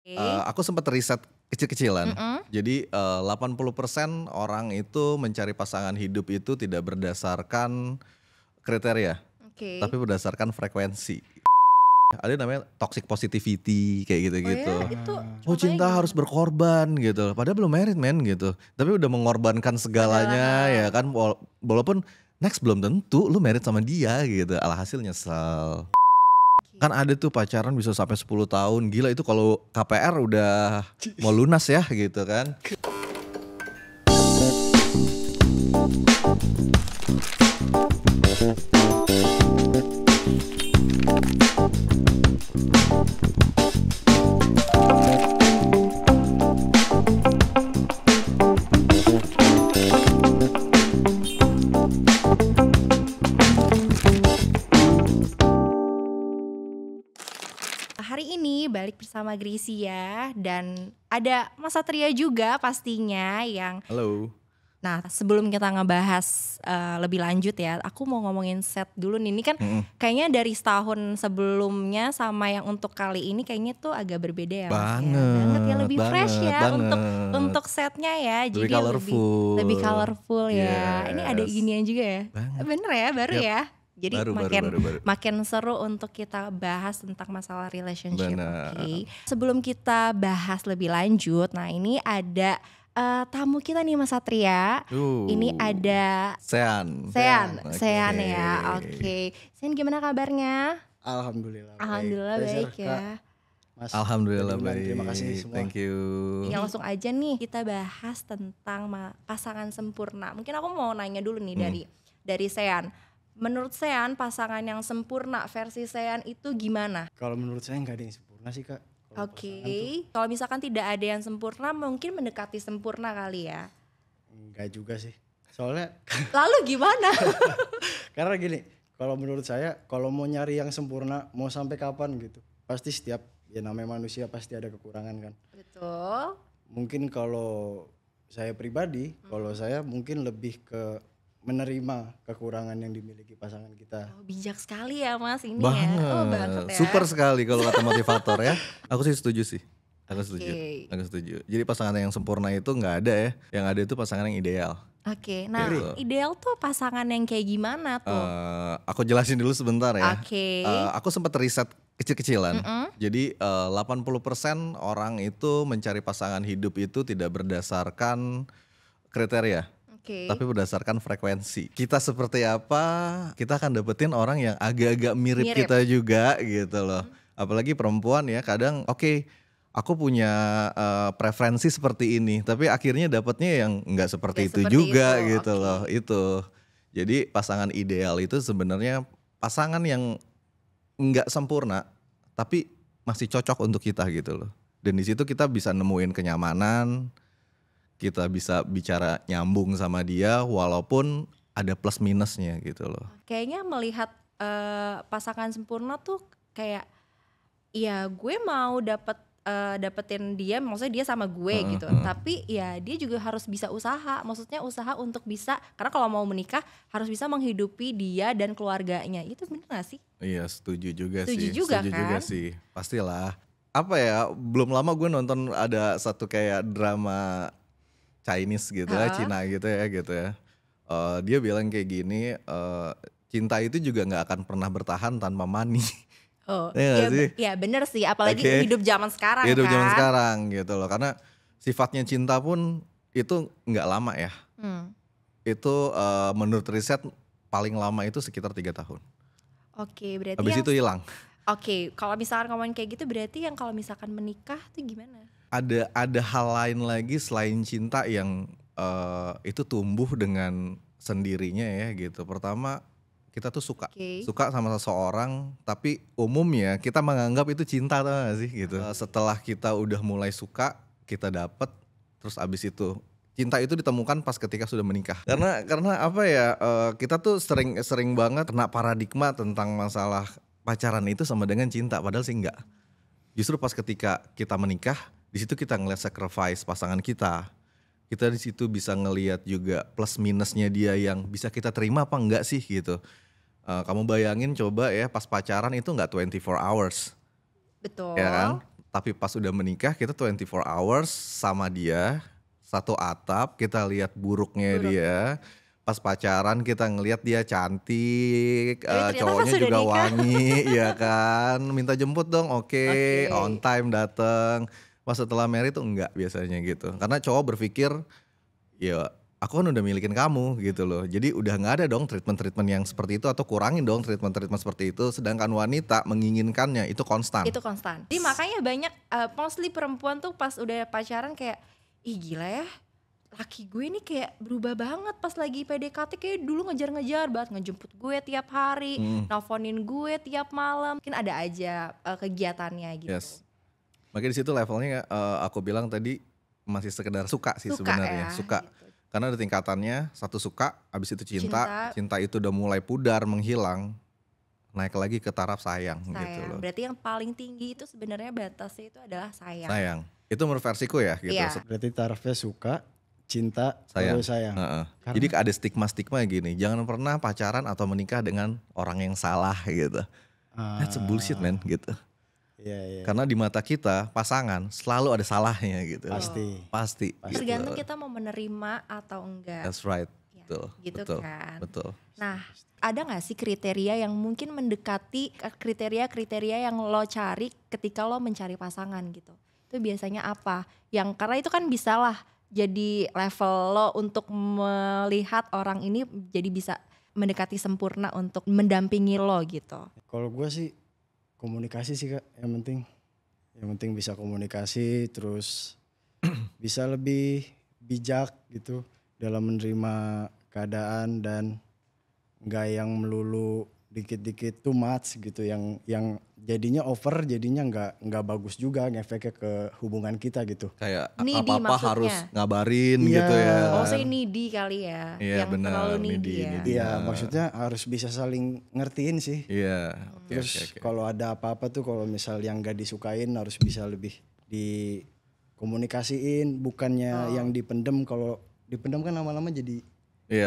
Oke. Aku sempat riset kecil-kecilan. Mhm. Jadi, 80% orang itu mencari pasangan hidup itu tidak berdasarkan kriteria, Oke. tapi berdasarkan frekuensi. Ada namanya toxic positivity kayak Oh ya, gitu-gitu. itu "Oh contohnya cinta harus gimana tuh? berkorban," gitu. Padahal belum married men gitu. Tapi udah mengorbankan Segala segalanya ya hal. kan, walaupun next belum tentu lu married sama dia gitu, alhasil nyesel. Oke. Kan ada tuh pacaran bisa sampai 10 tahun, gila itu kalau KPR udah mau lunas ya gitu kan. Hari ini balik bersama Gracia dan ada Mas Satria juga pastinya yang Halo. nah sebelum kita ngebahas, lebih lanjut ya, aku mau ngomongin set dulu nih. Ini kan Mhm. kayaknya dari setahun sebelumnya sama yang untuk kali ini kayaknya tuh agak berbeda ya Mas ya. Banget ya, Banget lebih fresh banget ya untuk banget. setnya ya. Lebih Jadi lebih colorful. colorful ya. Ini ada Yes. ginian juga ya? Banget. Bener ya, baru Yap. ya? Jadi Baru. makin seru untuk kita bahas tentang masalah relationship, Bener. oke. Sebelum kita bahas lebih lanjut, nah ini ada, tamu kita nih Mas Satria. Ini ada Sean. Sean Oke. ya, oke. Sean gimana kabarnya? Alhamdulillah baik. Alhamdulillah Pleasure, baik ya. Kak, Mas. Alhamdulillah udah diundang. baik. Terima kasih semua. Thank you. Ya langsung aja nih kita bahas tentang pasangan sempurna. Mungkin aku mau nanya dulu nih dari Sean. Menurut Sean pasangan yang sempurna versi Sean itu gimana? Kalau menurut saya nggak ada yang sempurna sih Kak. Kalau Oke, pasangan tuh kalau misalkan tidak ada yang sempurna mungkin mendekati sempurna kali ya. nggak juga sih. Soalnya Lalu gimana? karena gini, kalau menurut saya kalau mau nyari yang sempurna mau sampai kapan gitu. Pasti setiap ya namanya manusia pasti ada kekurangan kan. Betul. Mungkin kalau saya pribadi, kalau saya mungkin lebih ke menerima kekurangan yang dimiliki pasangan kita. Oh, bijak sekali ya Mas ini Banget. ya. Oh banget ya. Super sekali kalau kata motivator ya. Aku sih setuju sih. Aku Oke. setuju. Jadi pasangan yang sempurna itu nggak ada ya. Yang ada itu pasangan yang ideal. Oke, nah Gitu. ideal tuh pasangan yang kayak gimana tuh? Aku jelasin dulu sebentar ya. Oke. Aku sempat riset kecil-kecilan. Mm-mm. Jadi 80% orang itu mencari pasangan hidup itu tidak berdasarkan kriteria, Oke. tapi berdasarkan frekuensi. Kita seperti apa, kita akan dapetin orang yang agak-agak mirip Mirip. kita juga gitu loh. Apalagi perempuan ya, kadang oke, aku punya preferensi seperti ini, tapi akhirnya dapetnya yang nggak seperti Nggak itu seperti juga itu, gitu oke. loh. Itu. Jadi pasangan ideal itu sebenarnya pasangan yang nggak sempurna, tapi masih cocok untuk kita gitu loh. Dan di situ kita bisa nemuin kenyamanan, kita bisa bicara nyambung sama dia walaupun ada plus minusnya gitu loh. Kayaknya melihat pasangan sempurna tuh kayak ya gue mau dapetin dia, maksudnya dia sama gue gitu. Tapi ya dia juga harus bisa usaha, maksudnya usaha untuk bisa, karena kalau mau menikah harus bisa menghidupi dia dan keluarganya. Itu bener gak sih? Iya setuju juga Setuju sih. juga Setuju juga kan? sih. Pastilah. Apa ya, belum lama gue nonton ada satu kayak drama Chinese gitu ya, Heeh. Cina gitu ya. Dia bilang kayak gini, cinta itu juga nggak akan pernah bertahan tanpa money. Oh, Iya nggak sih? ya bener sih, apalagi Oke. hidup zaman sekarang Hidup kan. zaman sekarang gitu loh, karena sifatnya cinta pun itu nggak lama ya. Hmm. Itu menurut riset paling lama itu sekitar 3 tahun. Oke, berarti Habis yang itu hilang. Oke, kalau misalkan ngomongin kayak gitu berarti yang kalau misalkan menikah tuh gimana? Ada hal lain lagi selain cinta yang itu tumbuh dengan sendirinya ya gitu. Pertama kita tuh suka Oke. sama seseorang, tapi umumnya kita menganggap itu cinta, tau gak sih gitu. Setelah kita udah mulai suka, kita dapet, terus abis itu cinta itu ditemukan pas ketika sudah menikah. Karena apa ya, kita tuh sering banget kena paradigma tentang masalah pacaran itu sama dengan cinta, padahal sih enggak. Justru pas ketika kita menikah, di situ kita ngeliat sacrifice pasangan kita. Kita di situ bisa ngeliat juga plus minusnya dia yang bisa kita terima apa enggak sih gitu. Kamu bayangin coba ya, pas pacaran itu enggak 24 hours. Betul. Ya kan? Tapi pas udah menikah kita 24 hours sama dia, satu atap, kita lihat buruknya dia. Pas pacaran kita ngelihat dia cantik, ternyata cowoknya pas udah juga nikah. wangi, ya kan. Minta jemput dong, oke, on time dateng. Pas setelah married tuh enggak biasanya gitu. Karena cowok berpikir, ya aku kan udah milikin kamu gitu loh. Jadi udah nggak ada dong treatment-treatment yang seperti itu atau kurangin dong treatment-treatment seperti itu. Sedangkan wanita menginginkannya itu konstan. Itu konstan. Jadi makanya banyak mostly perempuan tuh pas udah pacaran kayak ih gila ya. Laki gue nih kayak berubah banget pas lagi PDKT, kayak dulu ngejar-ngejar banget, ngejemput gue tiap hari, nelfonin gue tiap malam. Mungkin ada aja kegiatannya gitu. Yes. Makanya di situ levelnya aku bilang tadi masih sekedar suka sih sebenarnya, suka. Gitu. Karena ada tingkatannya, satu suka, habis itu cinta itu udah mulai pudar, menghilang, naik lagi ke taraf sayang gitu loh. Berarti yang paling tinggi itu sebenarnya batasnya itu adalah sayang. Sayang. Itu menurut versiku ya gitu. Iya. Berarti tarafnya suka, cinta, baru sayang. Jadi ada stigma-stigma gini, jangan pernah pacaran atau menikah dengan orang yang salah gitu. That's a bullshit man gitu. Iya. Karena di mata kita pasangan selalu ada salahnya gitu. Pasti. Tergantung kita mau menerima atau enggak. That's right. Ya, Betul. gitu betul, kan. Betul. Nah, ada gak sih kriteria yang mungkin mendekati kriteria-kriteria yang lo cari ketika lo mencari pasangan gitu? Itu biasanya apa? Yang karena itu kan bisa lah jadi level lo untuk melihat orang ini jadi bisa mendekati sempurna untuk mendampingi lo gitu. Kalau gue sih komunikasi sih Kak, yang penting bisa komunikasi, terus bisa lebih bijak gitu dalam menerima keadaan dan nggak yang melulu dikit-dikit too much gitu, yang jadinya over, jadinya nggak bagus juga, ngefeknya ke hubungan kita gitu. Kayak Needy apa-apa maksudnya. harus ngabarin gitu ya. Oh, saya needy kali ya. Iya, yang benar, terlalu needy needy, ya. needy. Iya, maksudnya harus bisa saling ngertiin sih. Iya. Terus kalau ada apa-apa tuh, kalau misal yang gak disukain harus bisa lebih dikomunikasiin, bukannya yang dipendem. Kalau dipendem kan lama-lama jadi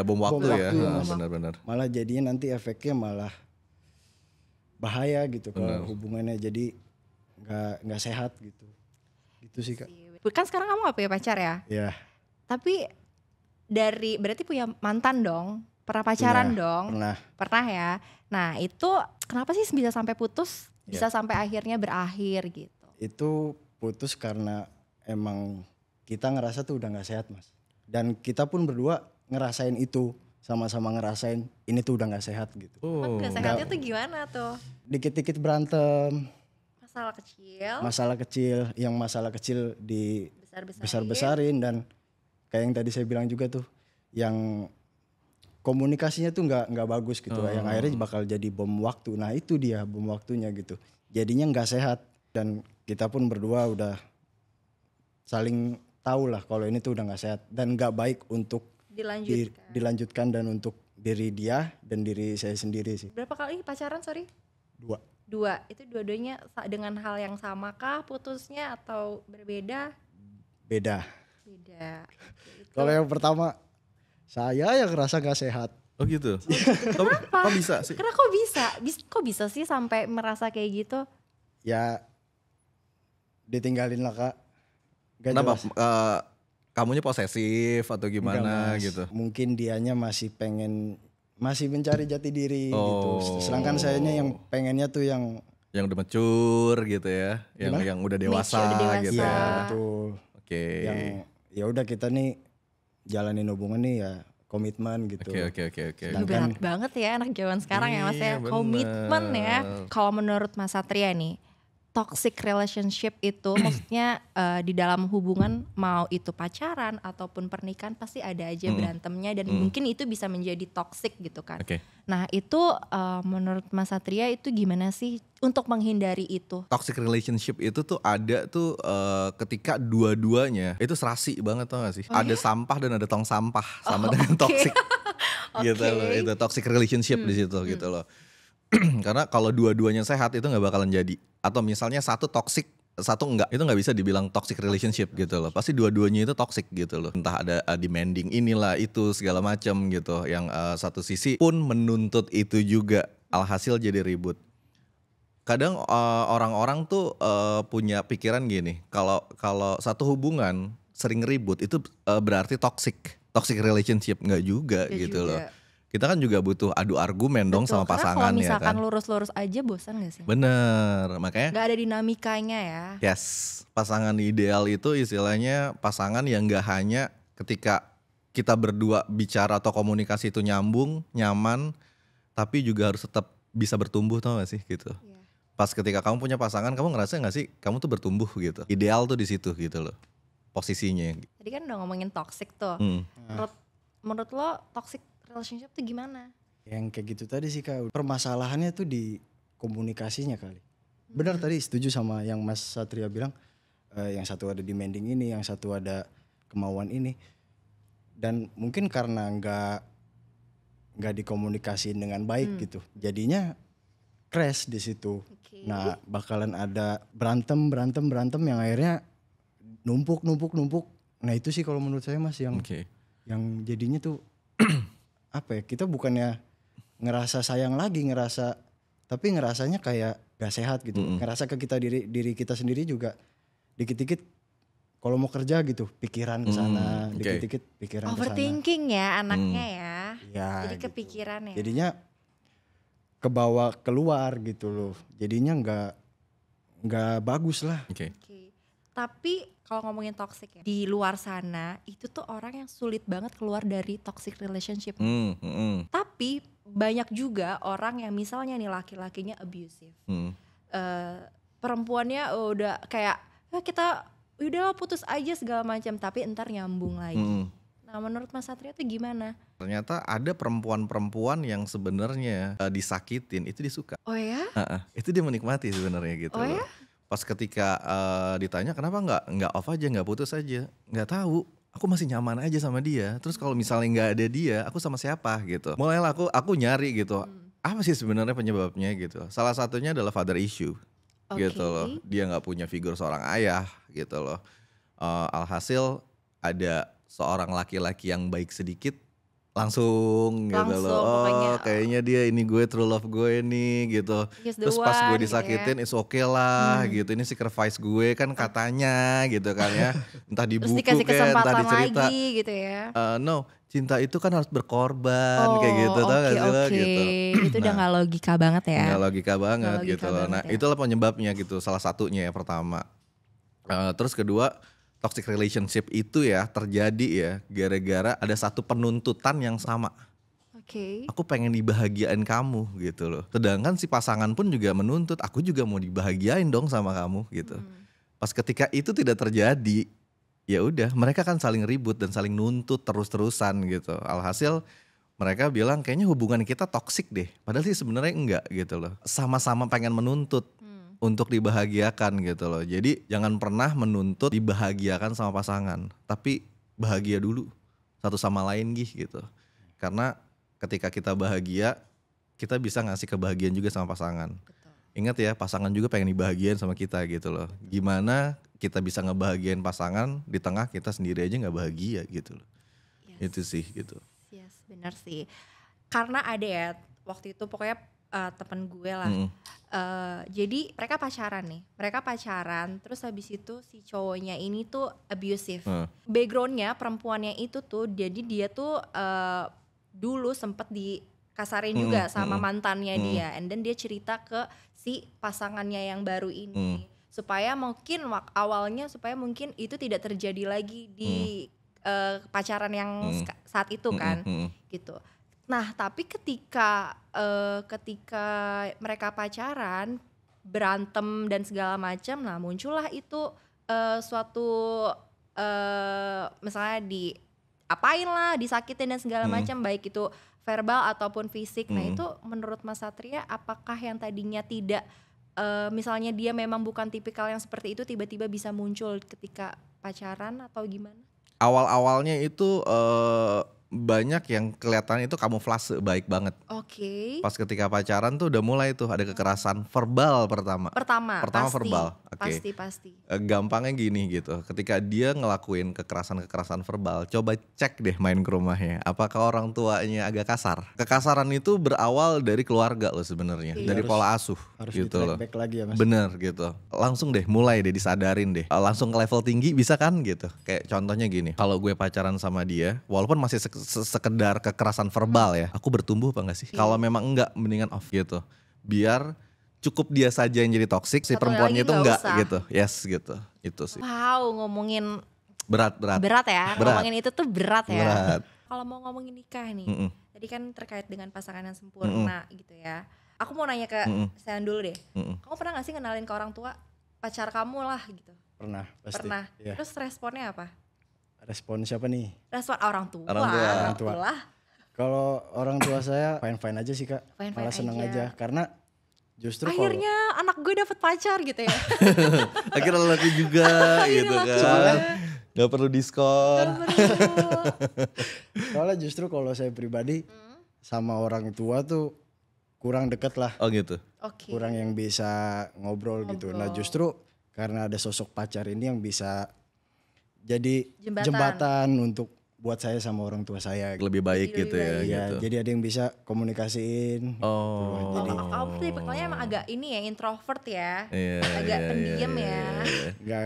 bom waktu ya. Mas. Benar-benar. Malah jadinya nanti efeknya malah bahaya gitu kalau hubungannya jadi nggak sehat gitu. Gitu sih Kak. Kan sekarang kamu gak punya pacar ya? Iya. Tapi berarti punya mantan dong? Pernah pacaran dong? Pernah ya. Nah itu kenapa sih bisa sampai putus? Bisa sampai akhirnya berakhir gitu? Itu putus karena emang kita ngerasa tuh udah gak sehat Mas. Dan kita pun berdua ngerasain itu. Sama-sama ngerasain ini tuh udah gak sehat gitu. Gak sehatnya tuh gimana tuh? Dikit-dikit berantem. Masalah kecil. Yang masalah kecil besar-besarin. Dan kayak yang tadi saya bilang juga tuh, yang komunikasinya tuh nggak bagus gitu, yang akhirnya bakal jadi bom waktu. Nah itu dia bom waktunya gitu, jadinya nggak sehat. Dan kita pun berdua udah saling tahu lah kalau ini tuh udah nggak sehat dan nggak baik untuk dilanjutkan dan untuk diri dia dan diri saya sendiri sih. Berapa kali pacaran, sorry? 2. Itu dua-duanya dengan hal yang sama kah putusnya atau berbeda? Beda. Gitu. Kalau yang pertama saya yang ngerasa gak sehat. Oh gitu. Kenapa? Kok bisa sih? Karena kok bisa sih sampai merasa kayak gitu? Ya ditinggalin lah Kak. Kenapa? Kamunya posesif atau gimana gitu? Mungkin dianya masih mencari jati diri gitu. Sedangkan sayanya yang pengennya tuh yang udah mature gitu ya, yang udah dewasa gitu. Iya betul. Oke. Yang ya udah kita nih jalanin hubungan nih ya komitmen gitu. Oke. Berat banget ya anak zaman sekarang ya Mas ya, komitmen ya. Kalau menurut Mas Satria nih, toxic relationship itu maksudnya di dalam hubungan, mau itu pacaran ataupun pernikahan, pasti ada aja berantemnya dan mungkin itu bisa menjadi toxic gitu kan. Nah itu menurut Mas Satria itu gimana sih untuk menghindari itu? Toxic relationship itu tuh ada tuh ketika dua-duanya itu serasi banget, tau gak sih? Ada sampah dan ada tong sampah sama dengan toxic. Gitu loh, itu toxic relationship di situ gitu loh. Karena kalau dua-duanya sehat itu nggak bakalan jadi. Atau misalnya satu toxic, satu enggak, itu nggak bisa dibilang toxic relationship gitu loh. Pasti dua-duanya itu toxic gitu loh. Entah ada demanding inilah itu segala macam gitu. Yang satu sisi pun menuntut itu juga, alhasil jadi ribut. Kadang orang-orang tuh punya pikiran gini, kalau satu hubungan sering ribut itu berarti toxic relationship. Nggak juga Nggak gitu juga. loh. Kita kan juga butuh adu argumen dong Betul, sama karena pasangan kalau ya misalkan kan. lurus-lurus aja bosan gak sih? Bener, makanya Gak ada dinamikanya ya. yes, pasangan ideal itu istilahnya pasangan yang nggak hanya ketika kita berdua bicara atau komunikasi itu nyambung, nyaman, tapi juga harus tetap bisa bertumbuh, tau gak sih gitu. Iya. Pas ketika kamu punya pasangan, kamu ngerasa gak sih kamu tuh bertumbuh gitu. Ideal tuh di situ gitu loh posisinya. Tadi kan udah ngomongin toxic tuh. Menurut lo toxic relationship tuh gimana? Yang kayak gitu tadi sih Kak, permasalahannya tuh di komunikasinya kali. Benar tadi setuju sama yang Mas Satria bilang, yang satu ada demanding ini, yang satu ada kemauan ini. Dan mungkin karena nggak dikomunikasiin dengan baik gitu, jadinya crash di situ. Oke. Nah bakalan ada berantem yang akhirnya numpuk. Nah itu sih kalau menurut saya Mas yang Oke. yang jadinya tuh apa ya, kita bukannya ngerasa sayang lagi, tapi ngerasanya kayak gak sehat gitu. Ngerasa ke kita diri kita sendiri juga dikit-dikit kalau mau kerja gitu pikiran ke sana, oke. dikit-dikit pikiran ke sana. Overthinking ya anaknya ya. Ya, Jadi gitu. kepikiran ya. Jadinya kebawa keluar gitu loh. Jadinya nggak bagus lah. Oke. Oke. Tapi kalau ngomongin toxic ya, di luar sana itu tuh orang yang sulit banget keluar dari toxic relationship. Tapi banyak juga orang yang misalnya nih laki-lakinya abusive. Perempuannya udah kayak kita udah putus aja segala macam, tapi entar nyambung lagi. Nah menurut Mas Satria tuh gimana? Ternyata ada perempuan-perempuan yang sebenarnya disakitin itu disuka. Oh ya? Itu dia menikmati sebenarnya gitu. Oh ya? Pas ketika ditanya kenapa nggak off aja, nggak putus aja, nggak tahu. Aku masih nyaman aja sama dia. Terus kalau misalnya nggak ada dia, aku sama siapa gitu. Mulailah aku nyari gitu. Apa sih sebenarnya penyebabnya gitu. Salah satunya adalah father issue. Gitu loh. Dia nggak punya figur seorang ayah gitu loh. Alhasil ada seorang laki-laki yang baik sedikit langsung gitu loh. pokoknya, Kayaknya dia ini gue true love gue nih gitu. He's the Terus pas one, gue gitu ya. disakitin it's okay lah gitu. Ini sacrifice gue kan katanya gitu kan ya. Entah di Terus buku dikasih kayak entah kesempatan di cerita. lagi gitu ya. No, cinta itu kan harus berkorban kayak gitu, tau gak sih lo gitu. Itu udah gak logika banget ya. Nggak logika banget Nggak logika gitu loh. Nah banget ya. itulah penyebabnya gitu, salah satunya ya pertama. Terus kedua, toxic relationship itu ya terjadi ya gara-gara ada satu penuntutan yang sama. Oke. Aku pengen dibahagiain kamu gitu loh. Sedangkan si pasangan pun juga menuntut, aku juga mau dibahagiain dong sama kamu gitu. Pas ketika itu tidak terjadi, ya udah mereka kan saling ribut dan saling nuntut terus-terusan gitu. Alhasil mereka bilang kayaknya hubungan kita toksik deh. Padahal sih sebenarnya enggak gitu loh. Sama-sama pengen menuntut untuk dibahagiakan gitu loh. Jadi jangan pernah menuntut dibahagiakan sama pasangan, tapi bahagia dulu satu sama lain gitu. Karena ketika kita bahagia, kita bisa ngasih kebahagiaan juga sama pasangan. Betul. Ingat ya, pasangan juga pengen dibahagiain sama kita gitu loh. Gimana kita bisa ngebahagiain pasangan di tengah kita sendiri aja nggak bahagia gitu loh. Yes. Itu sih gitu. Yes, benar sih. Karena ada ya waktu itu pokoknya temen gue lah. Jadi mereka pacaran nih. Mereka pacaran terus habis itu si cowoknya ini tuh abusive. Backgroundnya perempuannya itu tuh jadi dia tuh dulu sempet dikasarin juga sama mantannya dia. And then dia cerita ke si pasangannya yang baru ini. Supaya mungkin awalnya supaya mungkin itu tidak terjadi lagi di pacaran yang saat itu kan gitu. Nah tapi ketika mereka pacaran berantem dan segala macam, nah muncullah itu suatu misalnya diapain lah, disakitin dan segala macam, baik itu verbal ataupun fisik. Nah itu menurut Mas Satria apakah yang tadinya tidak misalnya dia memang bukan tipikal yang seperti itu tiba-tiba bisa muncul ketika pacaran atau gimana? Awal-awalnya itu banyak yang kelihatan itu kamuflase baik banget. Oke. Pas ketika pacaran tuh udah mulai tuh ada kekerasan verbal pertama. Pertama Pasti, verbal. Oke. Pasti. Gampangnya gini gitu. Ketika dia ngelakuin kekerasan verbal, coba cek deh main ke rumahnya. Apakah orang tuanya agak kasar? Kekasaran itu berawal dari keluarga loh sebenarnya, dari pola asuh Harus gitu loh. di-track back lagi ya Mas. Bener gitu. Langsung deh mulai deh disadarin deh. Langsung ke level tinggi bisa kan gitu. Kayak contohnya gini. Kalau gue pacaran sama dia, walaupun masih sekedar kekerasan verbal ya, aku bertumbuh apa enggak sih? Kalau memang enggak, mendingan off gitu. Biar cukup dia saja yang jadi toksik, si perempuannya itu enggak gitu. Yes gitu. Itu sih. Wow, ngomongin Berat ya. Berat. Ngomongin itu tuh berat ya. Berat. Kalau mau ngomongin nikah nih, tadi kan terkait dengan pasangan yang sempurna gitu ya. Aku mau nanya ke Sean dulu deh. Kamu pernah gak sih kenalin ke orang tua pacar kamu lah gitu? Pernah, pasti. Pernah. Ya. Terus responnya apa? Respon siapa nih? Respon orang tua. Orang tua. Lah. Kalau orang tua saya fine-fine aja sih Kak. Fine-fine Malah seneng aja. Karena justru akhirnya anak gue dapet pacar gitu ya. Akhirnya laki juga gitu kan. Gak perlu diskon. Soalnya justru kalau saya pribadi sama orang tua tuh kurang deket lah. Oh gitu. Oke. Kurang yang bisa ngobrol gitu. Nah justru karena ada sosok pacar ini yang bisa jadi jembatan untuk buat saya sama orang tua saya. Lebih baik Jadi gitu lebih ya baik. Iya, gitu. jadi ada yang bisa komunikasiin. Oh. Kamu tipikalnya emang agak ini ya, introvert ya. Iya, agak iya, pendiam iya, ya. Enggak.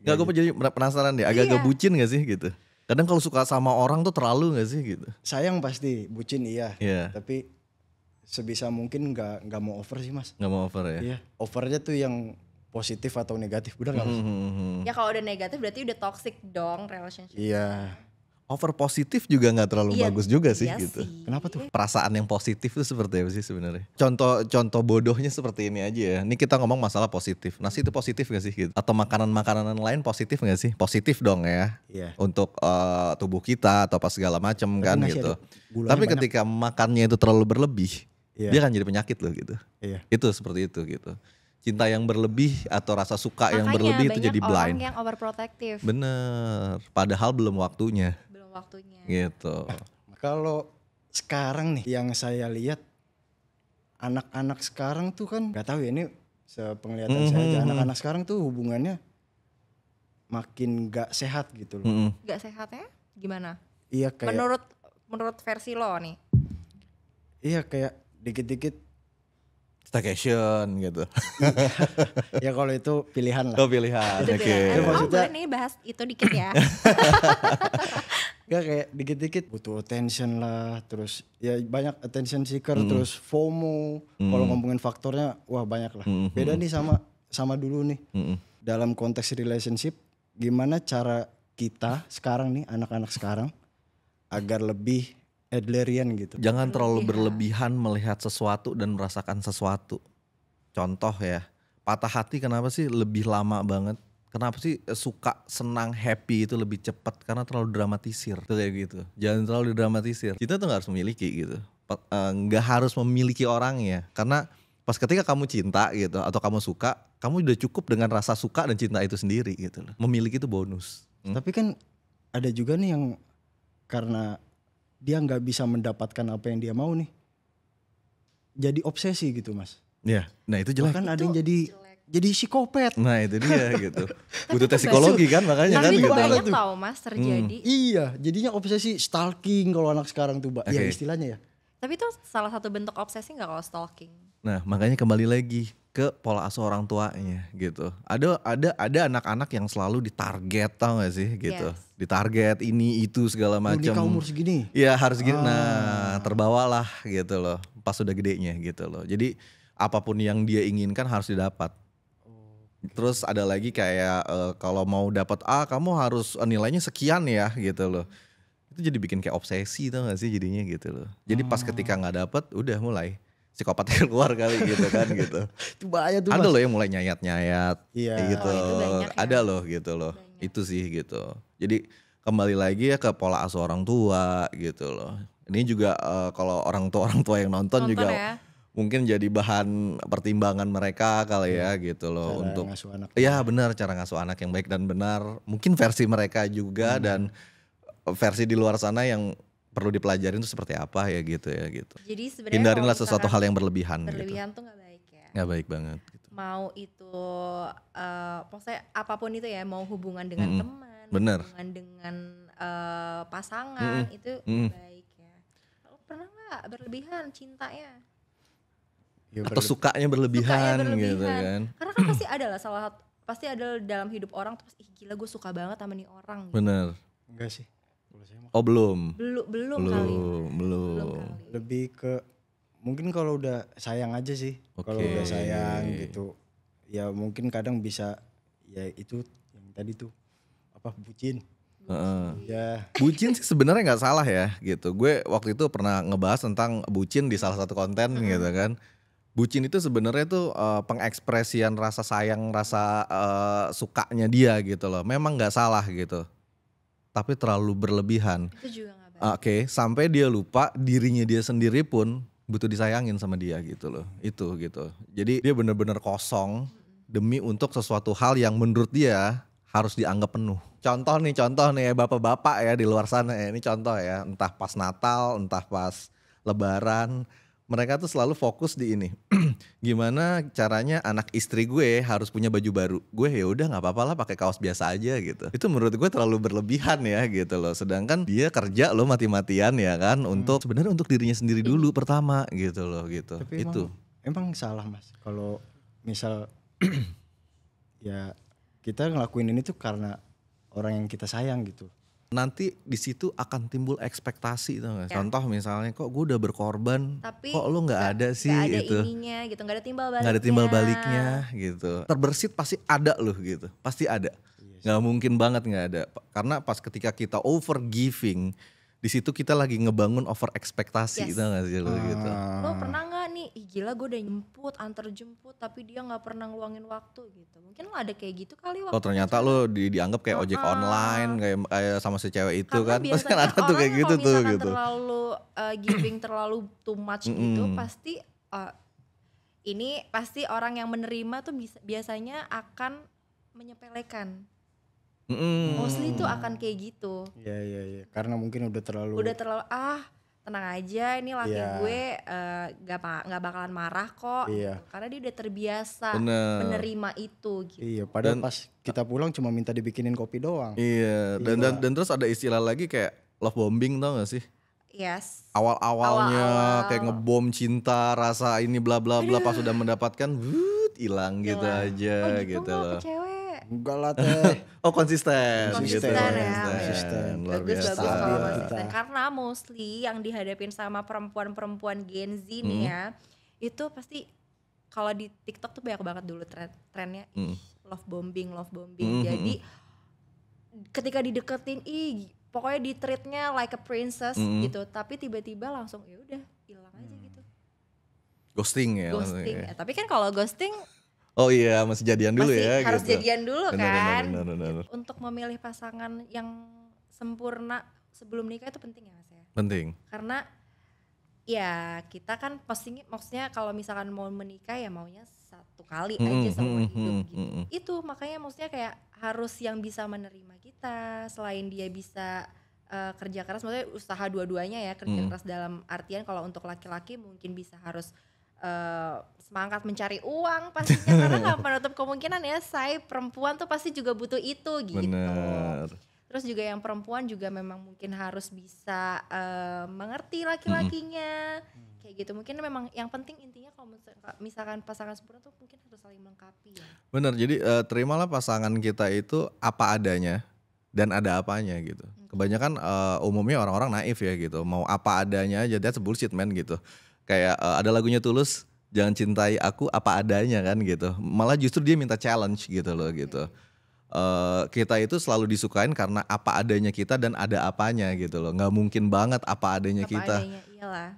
Gak, gue jadi penasaran deh, agak-agak bucin gak sih gitu? Kadang kalau suka sama orang tuh terlalu gak sih gitu? Sayang pasti, bucin iya. Iya. Tapi sebisa mungkin enggak mau over sih Mas. Gak mau over ya? Iya, overnya tuh yang positif atau negatif, benar enggak Mas? Ya kalau udah negatif berarti udah toxic dong relationship. Iya. Over positif juga gak terlalu bagus juga sih iya gitu. sih. Kenapa tuh? Perasaan yang positif itu seperti apa sih sebenarnya? Contoh bodohnya seperti ini aja ya. Ini kita ngomong masalah positif. Nasi itu positif gak sih gitu? Atau makanan-makanan lain positif gak sih? Positif dong ya. Iya. Untuk tubuh kita atau apa segala macam kan nasi gitu. ada gulanya Tapi banyak. ketika makannya itu terlalu berlebih, Iya. dia akan jadi penyakit loh gitu. Iya. Itu seperti itu gitu. Cinta yang berlebih atau rasa suka yang Makanya berlebih itu jadi banyak orang blind. yang overprotective. Bener. Padahal belum waktunya. Belum waktunya. Gitu. Kalau sekarang nih yang saya lihat anak-anak sekarang tuh kan nggak tahu ya, ini sepenglihatan saya aja, anak-anak sekarang tuh hubungannya makin nggak sehat gitu loh. Gak sehatnya gimana? Iya kayak Menurut versi lo nih. iya kayak dikit-dikit Staycation gitu. ya kalau itu pilihan lah. Oh pilihan. Itu Oke. dia. maksudnya- Boleh nih bahas itu dikit ya. Ya kayak dikit-dikit butuh attention lah, terus ya banyak attention seeker, terus FOMO. Kalau ngomongin faktornya wah banyak lah. Beda nih sama dulu nih. Dalam konteks relationship, gimana cara kita sekarang nih anak-anak sekarang agar lebih Adlerian gitu. Jangan terlalu berlebihan melihat sesuatu dan merasakan sesuatu. Contoh ya, patah hati kenapa sih lebih lama banget? Kenapa sih suka, senang, happy itu lebih cepat? Karena terlalu dramatisir. Itu kayak gitu. Jangan terlalu dramatisir. Kita tuh gak harus memiliki gitu. Gak harus memiliki orangnya. Karena pas ketika kamu cinta gitu atau kamu suka, kamu udah cukup dengan rasa suka dan cinta itu sendiri gitu loh. Memiliki itu bonus. Tapi kan ada juga nih yang karena dia nggak bisa mendapatkan apa yang dia mau nih, jadi obsesi gitu Mas. Iya, nah itu jelek. Bahkan ada yang jadi psikopat. Nah itu dia gitu. Butuh tes psikologi kan makanya kan Tapi itu gitu. banyak tau mas terjadi. Iya, jadinya obsesi stalking kalau anak sekarang tuh, ya Oke. istilahnya ya. Tapi itu salah satu bentuk obsesi gak kalau stalking? Nah makanya kembali lagi ke pola asuh orang tuanya gitu. Ada anak-anak yang selalu ditarget, tau gak sih gitu. Yes. Ditarget ini itu segala macam. Nikah umur segini. Iya harus gini. Nah terbawalah gitu loh pas udah gedenya gitu loh. Jadi apapun yang dia inginkan harus didapat. Terus ada lagi kayak kalau mau dapat A kamu harus nilainya sekian ya gitu loh. Itu jadi bikin kayak obsesi tau gak sih jadinya gitu loh. Jadi pas ketika nggak dapet udah mulai psikopatnya keluar kali gitu kan gitu. Itu bahaya tuh Ada Mas. loh yang mulai nyayat-nyayat Iya. gitu. Oh, itu banyak ya. Ada loh gitu loh. Itu sih gitu. Jadi kembali lagi ya ke pola asuh orang tua gitu loh. Ini juga kalau orang tua yang nonton juga ya. mungkin jadi bahan pertimbangan mereka kali ya gitu loh. Cara Untuk ngasuh anak. iya benar, cara ngasuh anak yang baik dan benar. Mungkin versi mereka juga dan versi di luar sana yang perlu dipelajarin tuh seperti apa ya gitu ya gitu. Jadi sebenarnya Hindarinlah kalau sesuatu hal yang berlebihan berlebihan gitu. tuh nggak baik ya. Nggak baik banget gitu. Mau itu maksudnya apapun itu ya, mau hubungan dengan teman, Bener. hubungan dengan pasangan itu baik ya. Lo pernah nggak berlebihan cintanya? Ya, Atau sukanya berlebihan gitu kan. Karena kan pasti ada lah pasti ada dalam hidup orang terus gila gue suka banget sama nih orang. Gitu. Bener. Enggak sih. Kalau saya mah Oh belum Kali. lebih ke mungkin kalau udah sayang aja sih. Kalau udah sayang gitu. Ya mungkin kadang bisa ya itu yang tadi tuh apa bucin. Ya bucin sih sebenarnya nggak salah ya gitu. Gue waktu itu pernah ngebahas tentang bucin di salah satu konten gitu kan. Bucin itu sebenarnya tuh pengekspresian rasa sayang, rasa sukanya dia gitu loh. Memang nggak salah gitu. Tapi terlalu berlebihan. Itu juga gak baik. Oke, sampai dia lupa dirinya dia sendiri pun butuh disayangin sama dia gitu loh. Itu gitu. Jadi dia benar-benar kosong demi untuk sesuatu hal yang menurut dia harus dianggap penuh. Contoh nih ya bapak-bapak ya di luar sana ya. Ini contoh ya, entah pas Natal, entah pas Lebaran, mereka tuh selalu fokus di ini. Gimana caranya anak istri gue harus punya baju baru. Gue ya udah nggak apa-apa lah pakai kaos biasa aja gitu. Itu menurut gue terlalu berlebihan ya gitu loh. Sedangkan dia kerja loh mati-matian ya kan untuk sebenarnya untuk dirinya sendiri dulu pertama gitu loh gitu. Tapi itu emang salah Mas kalau misal ya kita ngelakuin ini tuh karena orang yang kita sayang gitu. nanti di situ akan timbul ekspektasi tuh gak? Contoh misalnya kok gue udah berkorban, tapi kok lo nggak ada sih gak ada gitu. ininya gitu, nggak ada timbal baliknya. Nggak ada timbal baliknya gitu. Terbersit pasti ada loh gitu, pasti ada. Nggak mungkin banget nggak ada. Karena pas ketika kita over giving, di situ kita lagi ngebangun over ekspektasi, tau gak sih lo gitu. Lo pernah nggak nih, gila gue udah nyemput, antar jemput, tapi dia nggak pernah ngeluangin waktu gitu. Mungkin lo ada kayak gitu kali waktu. Oh ternyata lo dianggap kayak ojek online, kayak sama si cewek itu. Karena kan. Pasti kan ada tuh kayak gitu tuh gitu. Terlalu giving terlalu too much gitu, pasti ini pasti orang yang menerima tuh biasanya akan menyepelekan. Mostly tuh akan kayak gitu. Iya. Karena mungkin udah terlalu tenang aja, ini laki gue gak bakalan marah kok. Iya. Gitu. Karena dia udah terbiasa menerima itu gitu. Iya, padahal pas kita pulang cuma minta dibikinin kopi doang. Iya, dan terus ada istilah lagi kayak love bombing, tau gak sih? Yes. Awal-awalnya kayak ngebom cinta, rasa ini bla bla bla, pas sudah mendapatkan hilang gitu aja gitu loh. Ke cewek. Enggak lah teh. Oh konsisten Konsisten gitu. Konsisten. Luar Bagus biasa. kalau konsisten. Karena mostly yang dihadapin sama perempuan-perempuan Gen Z nih ya, itu pasti kalau di TikTok tuh banyak banget dulu trennya love bombing. Jadi ketika dideketin pokoknya di treatnya like a princess gitu, tapi tiba-tiba langsung ya udah hilang aja gitu. Ghosting ya. Ya. Tapi kan kalau ghosting oh iya masih jadian dulu masih ya harus gitu. jadian dulu kan. Benar. Untuk memilih pasangan yang sempurna sebelum nikah itu penting ya Mas ya. Penting. Karena ya kita kan pasti maksudnya kalau misalkan mau menikah ya maunya satu kali aja seumur hidup gitu. Itu makanya maksudnya kayak harus yang bisa menerima kita, selain dia bisa kerja keras, maksudnya usaha dua-duanya ya, kerja keras dalam artian kalau untuk laki-laki mungkin bisa harus semangat mencari uang pastinya karena nggak menutup kemungkinan ya perempuan tuh pasti juga butuh itu gitu. Bener. Terus juga yang perempuan juga memang mungkin harus bisa mengerti laki-lakinya kayak gitu. Mungkin memang yang penting intinya kalau misalkan pasangan sempurna tuh mungkin harus saling melengkapi ya. Bener, jadi terimalah pasangan kita itu apa adanya dan ada apanya gitu. Kebanyakan umumnya orang-orang naif ya gitu, mau apa adanya aja, that's bullshit man gitu. Kayak ada lagunya Tulus, jangan cintai aku apa adanya kan gitu. Malah justru dia minta challenge gitu loh gitu. Kita itu selalu disukain karena apa adanya kita dan ada apanya gitu loh. Nggak mungkin banget apa adanya kita. Apa adanya iyalah.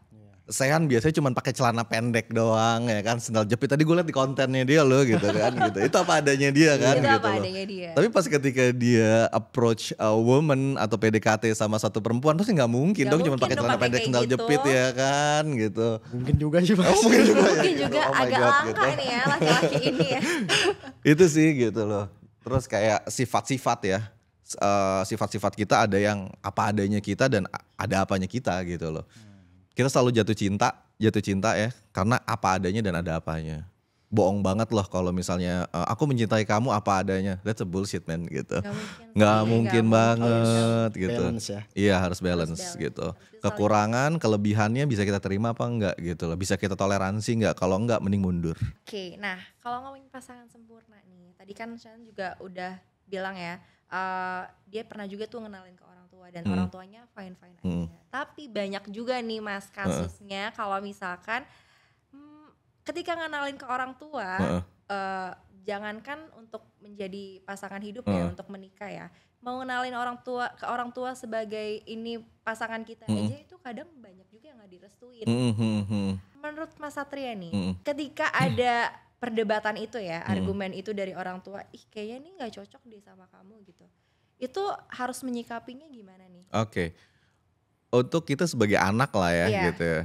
Sehan biasanya cuma pakai celana pendek doang ya kan, sendal jepit. Tadi gue liat di kontennya dia loh gitu kan gitu. Itu apa adanya dia kan itu gitu apa loh. adanya dia. Tapi pas ketika dia approach a woman atau PDKT sama satu perempuan pasti nggak mungkin dong cuma pakai celana pendek sendal gitu. jepit ya kan gitu. Mungkin juga sih Mas. Mungkin juga, Mungkin juga Oh my agak God, langka gitu. ini ya laki-laki ini ya. Itu sih gitu loh. Terus kayak sifat-sifat ya. Sifat-sifat kita ada yang apa adanya kita dan ada apanya kita gitu loh. Kita selalu jatuh cinta ya karena apa adanya dan ada apanya. Bohong banget loh kalau misalnya aku mencintai kamu apa adanya. That's a bullshit man gitu. Nggak mungkin banget gitu. Balance ya. Iya harus balance gitu. Kekurangan, kelebihannya bisa kita terima apa enggak gitu loh. Bisa kita toleransi enggak, kalau enggak mending mundur. Oke, nah kalau ngomongin pasangan sempurna nih. Tadi kan Shan juga udah bilang ya, dia pernah juga tuh ngenalin ke orang tua dan orang tuanya fine-fine aja. Tapi banyak juga nih Mas kasusnya kalau misalkan ketika ngenalin ke orang tua, jangankan untuk menjadi pasangan hidup ya, untuk menikah ya, mau ngenalin ke orang tua sebagai ini pasangan kita aja itu kadang banyak juga yang nggak direstuin. Menurut Mas Satria nih, ketika ada perdebatan itu ya, argumen itu dari orang tua, ih kayaknya ini nggak cocok deh sama kamu gitu, itu harus menyikapinya gimana nih? Oke, untuk kita sebagai anak lah ya gitu ya.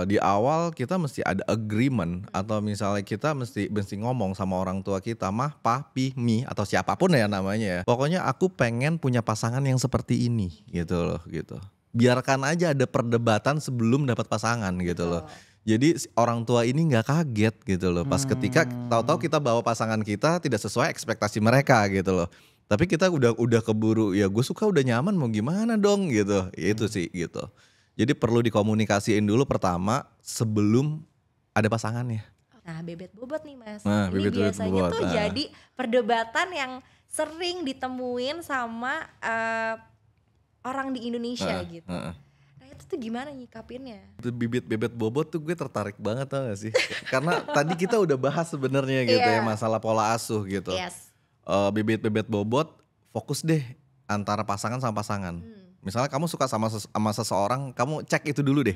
Di awal kita mesti ada agreement atau misalnya kita mesti ngomong sama orang tua kita, mah, papi, mi atau siapapun ya namanya ya. Pokoknya aku pengen punya pasangan yang seperti ini gitu loh gitu. Biarkan aja ada perdebatan sebelum dapat pasangan gitu loh. Jadi orang tua ini nggak kaget gitu loh. Pas ketika tahu-tahu kita bawa pasangan kita tidak sesuai ekspektasi mereka gitu loh. Tapi kita udah keburu ya gue suka udah nyaman mau gimana dong gitu. Ya itu sih gitu. Jadi perlu dikomunikasiin dulu pertama sebelum ada pasangannya. Nah bebet bobot nih Mas, Nah, ini bebet biasanya bobot. tuh jadi perdebatan yang sering ditemuin sama orang di Indonesia gitu. Nah itu tuh gimana nyikapinnya? Itu bibit-bibit bobot tuh gue tertarik banget tau gak sih? Karena tadi kita udah bahas sebenarnya gitu ya masalah pola asuh gitu. Bibit-bibit bobot fokus deh antara pasangan sama pasangan. Misalnya kamu suka sama seseorang, kamu cek itu dulu deh.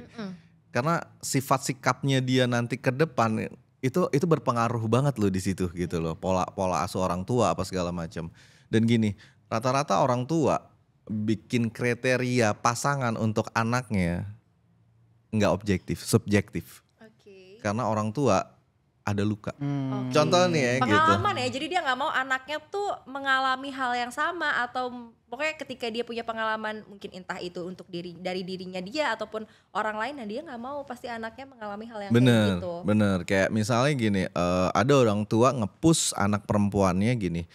Karena sifat sikapnya dia nanti ke depan itu berpengaruh banget loh di situ gitu loh. Pola asuh orang tua apa segala macam. Dan gini, rata-rata orang tua bikin kriteria pasangan untuk anaknya nggak objektif, subjektif. Karena orang tua ada luka. Contoh nih ya pengalaman gitu. Ya, jadi dia nggak mau anaknya tuh mengalami hal yang sama atau pokoknya ketika dia punya pengalaman mungkin entah itu untuk dari dirinya dia ataupun orang lain, dan dia nggak mau pasti anaknya mengalami hal yang kayak gitu. Bener, kayak misalnya gini, ada orang tua nge-push anak perempuannya gini,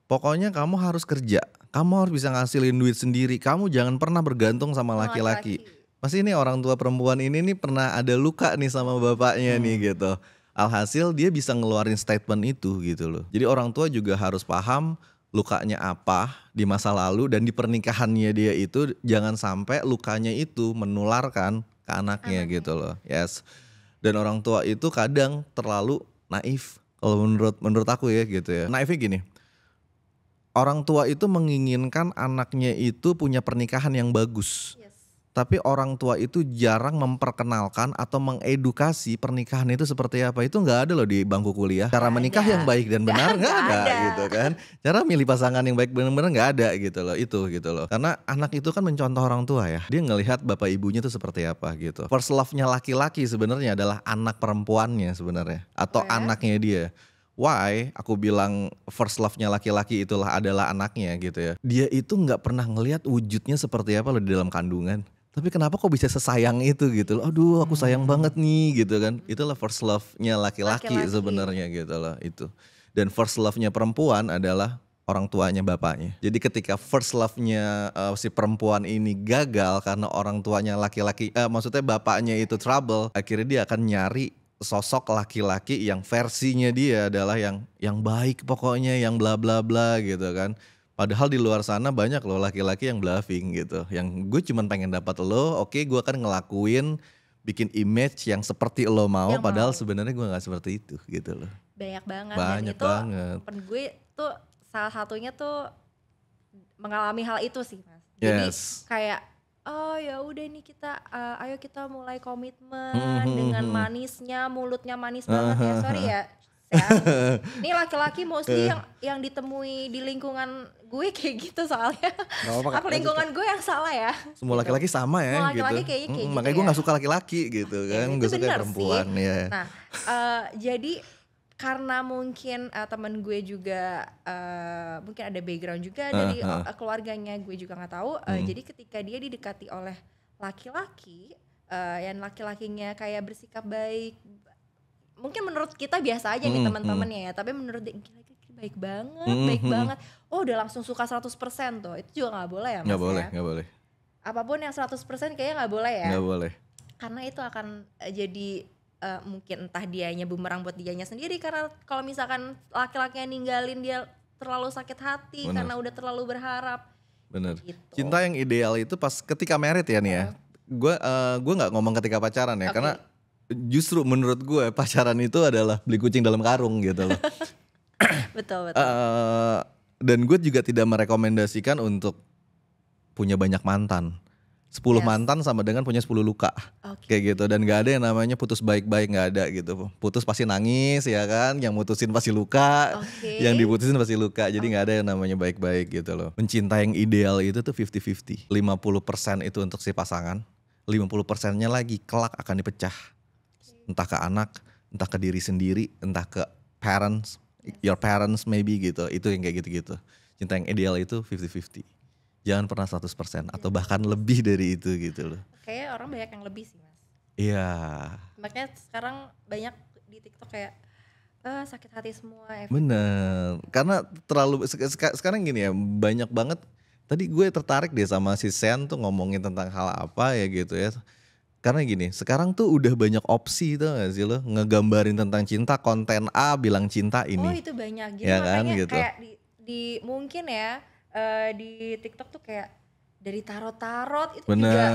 pokoknya kamu harus kerja, kamu harus bisa ngasilin duit sendiri, kamu jangan pernah bergantung sama laki-laki. Pasti ini orang tua perempuan ini nih pernah ada luka nih sama bapaknya nih gitu. Alhasil dia bisa ngeluarin statement itu gitu loh. Jadi orang tua juga harus paham lukanya apa di masa lalu dan di pernikahannya dia itu jangan sampai lukanya itu menularkan ke anaknya gitu loh. Yes. Dan orang tua itu kadang terlalu naif kalau menurut aku ya gitu ya. Naifnya gini. Orang tua itu menginginkan anaknya itu punya pernikahan yang bagus. Tapi orang tua itu jarang memperkenalkan atau mengedukasi pernikahan itu seperti apa. Itu gak ada loh di bangku kuliah. Cara menikah yang baik dan benar gak ada gitu kan. Cara milih pasangan yang baik benar-benar gak ada gitu loh. Itu gitu loh. Karena anak itu kan mencontoh orang tua ya. Dia ngelihat bapak ibunya itu seperti apa gitu. First love-nya laki-laki sebenarnya adalah anak perempuannya sebenarnya. Atau anaknya dia. Why aku bilang first love-nya laki-laki adalah anaknya gitu ya. Dia itu gak pernah ngelihat wujudnya seperti apa loh di dalam kandungan. Tapi kenapa kok bisa sesayang itu gitu loh. Aduh aku sayang banget nih gitu kan. Itulah first love-nya laki-laki sebenarnya gitu loh itu. Dan first love-nya perempuan adalah orang tuanya bapaknya. Jadi ketika first love-nya si perempuan ini gagal karena orang tuanya laki-laki, maksudnya bapaknya itu trouble, akhirnya dia akan nyari sosok laki-laki yang versinya dia adalah yang baik pokoknya, yang bla bla bla gitu kan. Padahal di luar sana banyak loh laki-laki yang bluffing gitu. Yang gue cuman pengen dapat lo, oke gue akan ngelakuin bikin image yang seperti lo mau, yang padahal sebenarnya gue gak seperti itu gitu loh. Banyak banget. Banyak dan banget. Temen gue tuh salah satunya tuh mengalami hal itu sih Mas. Jadi kayak oh ya udah nih kita ayo kita mulai komitmen dengan manisnya, mulutnya manis banget ya, sorry ya. Ini laki-laki mostly yang ditemui di lingkungan gue kayak gitu soalnya. Apa lingkungan gue yang salah ya? Semua laki-laki sama ya. Semua laki-laki gitu. kayak gitu. Makanya gue gak suka laki-laki gitu kan, gue suka perempuan ya. Nah jadi karena mungkin teman gue juga mungkin ada background juga dari keluarganya, gue juga nggak tahu. Jadi ketika dia didekati oleh laki-laki yang laki-lakinya kayak bersikap baik, mungkin menurut kita biasa aja nih teman-temannya ya, tapi menurut dia gila, baik banget. Oh udah langsung suka 100% tuh, itu juga nggak boleh ya mas. Nggak boleh. Apapun yang 100% kayaknya nggak boleh ya. Nggak boleh. Karena itu akan jadi mungkin entah dianya bumerang buat dianya sendiri, karena kalau misalkan laki-laki yang ninggalin dia terlalu sakit hati. Bener. Karena udah terlalu berharap. Bener. Gitu. Cinta yang ideal itu pas ketika married ya nih ya. Gue nggak ngomong ketika pacaran ya, karena justru menurut gue pacaran itu adalah beli kucing dalam karung gitu loh. Betul. Dan gue juga tidak merekomendasikan untuk punya banyak mantan. 10 mantan sama dengan punya 10 luka. Kayak gitu. Dan gak ada yang namanya putus baik-baik, gak ada gitu. Putus pasti nangis ya kan, yang mutusin pasti luka, yang diputusin pasti luka. Jadi gak ada yang namanya baik-baik gitu loh. Mencinta yang ideal itu tuh 50-50. 50% itu untuk si pasangan, 50%-nya lagi kelak akan dipecah. Entah ke anak, entah ke diri sendiri, entah ke parents, your parents maybe gitu. Itu yang kayak gitu-gitu. Cinta yang ideal itu 50-50. Jangan pernah 100% atau bahkan lebih dari itu gitu loh. Kayaknya orang banyak yang lebih sih mas. Iya. Makanya sekarang banyak di TikTok kayak sakit hati semua. Bener. Karena terlalu sekarang gini ya, banyak banget. Tadi gue tertarik deh sama si Sen tuh ngomongin tentang hal apa ya gitu ya. Karena gini, sekarang tuh udah banyak opsi tuh gak sih lo, ngegambarin tentang cinta, konten A bilang cinta ini. Oh itu banyak. Jadi ya makanya kan, gitu. Kayak di mungkin ya di TikTok tuh kayak dari tarot itu juga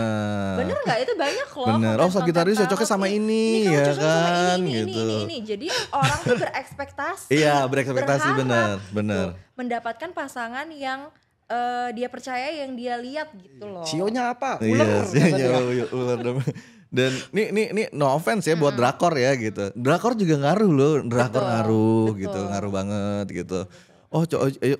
bener nggak, itu banyak loh. Bener. Oh Sagittarius cocoknya sama ini ya kan, gitu. Ini. Jadi orang tuh berekspektasi. Iya berekspektasi, bener. Mendapatkan pasangan yang dia percaya, yang dia lihat gitu loh. Sionya apa? Ular. Iya, ular. Dan nih no offense ya buat drakor ya gitu. Drakor juga ngaruh loh, drakor ngaruh gitu, ngaruh banget gitu.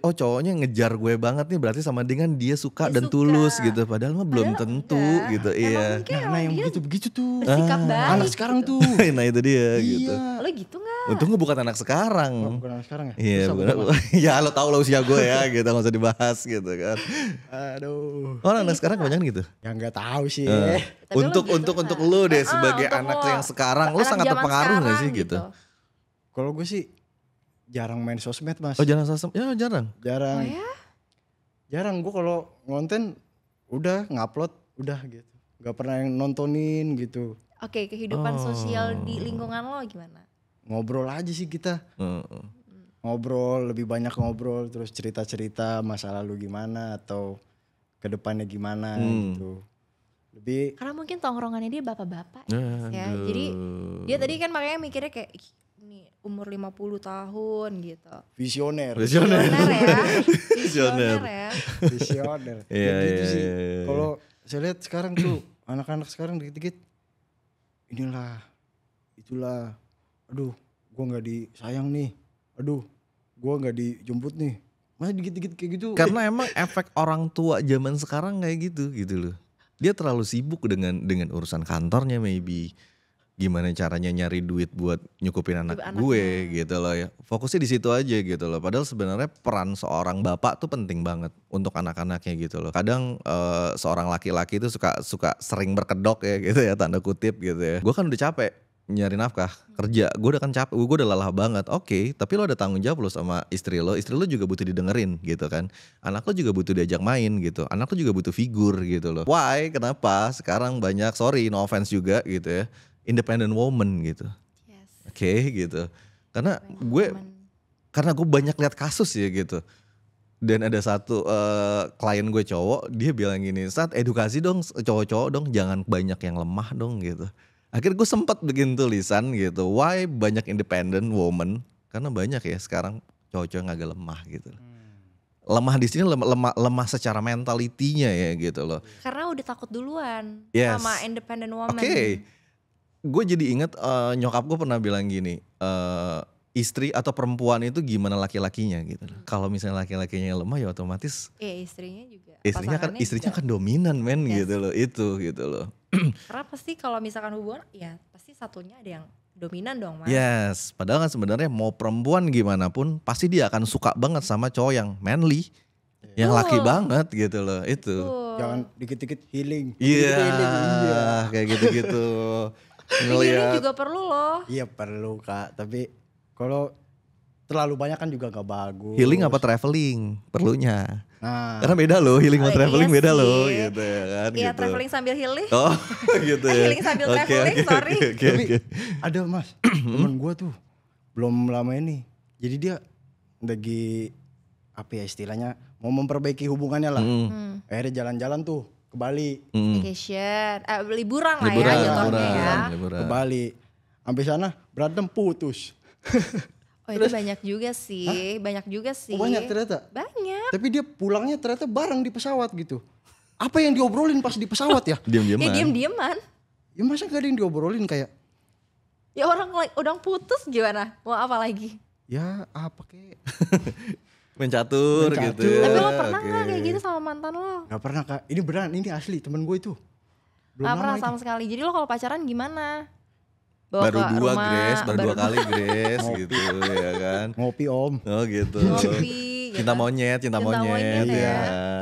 Oh cowoknya ngejar gue banget nih, berarti sama dengan dia suka dan tulus gitu. Padahal mah belum tentu gitu. Iya. Nah yang begitu tuh bersikap baik. Anak sekarang tuh. Nah itu dia gitu. Lo gitu gak? Untung gue bukan anak sekarang. Bukan anak sekarang ya? Iya bukan. Ya lo tau lah usia gue ya gitu, gak usah dibahas gitu kan. Aduh. Oh anak sekarang kebanyakan gitu? Ya gak tahu sih. Untuk lo deh sebagai anak yang sekarang, lo sangat terpengaruh gak sih gitu? Kalau gue sih jarang main sosmed mas. Oh jarang sosmed? Ya jarang. Jarang. Oh ya? Jarang, gue kalau ngonten udah ngupload udah gitu. Gak pernah yang nontonin gitu. Oke, kehidupan sosial di lingkungan lo gimana? Ngobrol aja sih kita. Ngobrol, lebih banyak ngobrol, terus cerita-cerita masa lalu gimana atau kedepannya gimana gitu. Lebih. Karena mungkin tongkrongannya dia bapak-bapak ya. Jadi dia tadi kan makanya mikirnya kayak nih umur 50 tahun gitu. Visioner ya. Visioner. Iya gitu sih. Kalau saya lihat sekarang tuh anak-anak sekarang dikit-dikit inilah itulah. Aduh, gua nggak disayang nih. Aduh, gua nggak dijemput nih. Masih dikit-dikit kayak gitu. Karena emang efek orang tua zaman sekarang kayak gitu loh. Dia terlalu sibuk dengan urusan kantornya maybe. Gimana caranya nyari duit buat nyukupin anak gue gitu loh ya. Fokusnya di situ aja gitu loh. Padahal sebenarnya peran seorang bapak tuh penting banget untuk anak-anaknya gitu loh. Kadang seorang laki-laki itu suka sering berkedok ya gitu ya, tanda kutip gitu ya. Gue kan udah capek nyari nafkah, kerja, gue udah kan capek, gue udah lelah banget. Oke, tapi lo ada tanggung jawab lo sama istri lo juga butuh didengerin gitu kan. Anak lo juga butuh diajak main gitu, anak lo juga butuh figur gitu loh. Why? Kenapa? Sekarang banyak, sorry no offense juga gitu ya, independent woman gitu. Oke, gitu. Karena gue banyak lihat kasus ya gitu. Dan ada satu klien gue cowok, dia bilang gini, "Saat edukasi dong cowok-cowok dong, jangan banyak yang lemah dong," gitu. Akhirnya gue sempat bikin tulisan gitu, why banyak independent woman? Karena banyak ya sekarang cowok-cowok yang agak lemah gitu. Lemah di sini lemah secara mentalitinya ya gitu loh. Karena udah takut duluan sama independent woman. Oke. Gue jadi inget nyokap gue pernah bilang gini, istri atau perempuan itu gimana laki-lakinya gitu. Kalau misalnya laki-lakinya lemah ya otomatis istrinya juga. Istrinya kan dominan gitu loh, itu gitu loh. Karena pasti kalau misalkan hubungan ya pasti satunya ada yang dominan dong Mas. Yes, padahal kan sebenarnya mau perempuan gimana pun pasti dia akan suka banget sama cowok yang manly, yang laki banget gitu loh itu. Jangan dikit-dikit healing. Iya, Iya. kayak gitu-gitu. Healing juga perlu loh. Iya perlu Kak, tapi kalau terlalu banyak kan juga gak bagus. Healing apa traveling perlunya. Nah, Karena beda loh, healing sama Oh, traveling iya beda sih. loh gitu ya kan. Iya gitu. traveling sambil healing. Oh gitu ya. Healing sambil traveling, sorry. tapi ada Mas, temen gue tuh belum lama ini. Jadi dia lagi apa ya istilahnya mau memperbaiki hubungannya lah. Akhirnya jalan-jalan tuh ke Bali. Vacation, liburan lah ya jatuhnya ya. liburan. Ke Bali. Sampai sana berantem putus. Oh itu banyak juga sih, banyak juga sih. Oh, banyak ternyata. Banyak. Tapi dia pulangnya ternyata bareng di pesawat gitu. Apa yang diobrolin pas di pesawat ya? Diam-diaman. Ya diem-dieman. Ya masa gak ada yang diobrolin kayak Ya orang udah putus gimana? Mau apa lagi? ya apa kek? Mencatur gitu. Mencatur. Ya. Tapi lo pernah Oke. gak kayak gitu sama mantan lo? Gak pernah Kak. Ini beneran, ini asli temen gue itu. Belum Gak pernah lama sama sekali. Jadi lo kalau pacaran gimana? Bawa Baru ke dua rumah, Grace, baru dua kali Grace gitu ya kan. ngopi om. Oh gitu. Ngopi, Cinta gitu. monyet, cinta Cinta monyet monyet ya. ya.